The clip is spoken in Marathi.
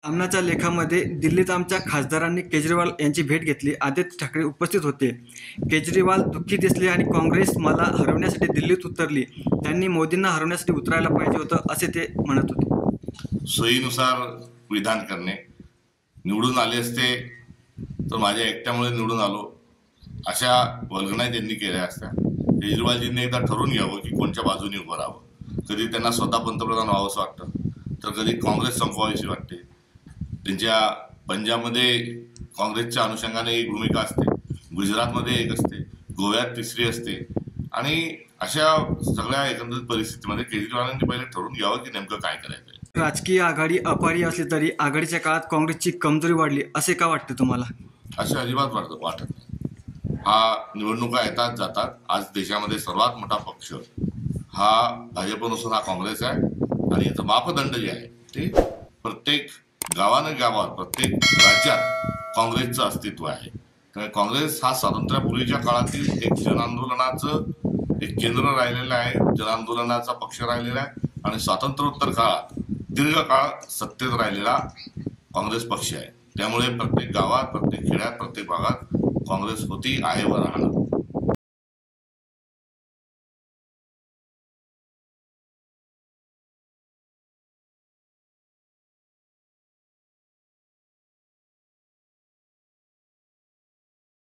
सामनाच्या लेखामध्ये दिल्लीत आमच्या खासदारांनी केजरीवाल यांची भेट घेतली. आदित्य ठाकरे उपस्थित होते. केजरीवाल दुःखी दिसले आणि काँग्रेस मला हरवण्यासाठी दिल्लीत उतरली. त्यांनी मोदींना हरवण्यासाठी उतरायला पाहिजे होतं असे ते म्हणत होते. सोयीनुसार विधान करणे. निवडून आले असते तर माझ्या एकट्यामुळे निवडून आलो अशा वल्गना त्यांनी केल्या असत्या. केजरीवालजींनी एकदा ठरवून घ्यावं की कोणत्या बाजूने उभं राहावं. कधी त्यांना स्वतः पंतप्रधान व्हावंसं वाटतं, तर कधी काँग्रेस संपवावीशी वाटते. त्यांच्या पंजाबमध्ये काँग्रेसच्या अनुषंगाने एक भूमिका असते, गुजरातमध्ये एक असते, गोव्यात तिसरी असते. आणि अशा सगळ्या एकंदरीत परिस्थितीमध्ये केजरीवालांनी पहिले ठरवून घ्यावं की नेमकं काय करायचं. राजकीय आघाडी अपरिय असली तरी आघाडीच्या काळात काँग्रेसची कमजोरी वाढली असे का वाटते तुम्हाला? असं अजिबात वाटत नाही. हा निवडणुका येतात जातात. आज देशामध्ये सर्वात मोठा पक्ष हा भाजप नसून हा काँग्रेस आहे. आणि याचं मापदंड जे आहे ते प्रत्येक गावात प्रत्येक राज्यात काँग्रेसचं अस्तित्व आहे. त्यामुळे काँग्रेस हा स्वातंत्र्यापूर्वीच्या काळातील एक जनआंदोलनाचं एक केंद्र राहिलेलं आहे, जनआंदोलनाचा पक्ष राहिलेला आहे. आणि स्वातंत्र्योत्तर काळात दीर्घ काळ सत्तेत राहिलेला काँग्रेस पक्ष आहे. त्यामुळे प्रत्येक गावात, प्रत्येक खेड्यात, प्रत्येक भागात काँग्रेस होती, आहे व राहणार.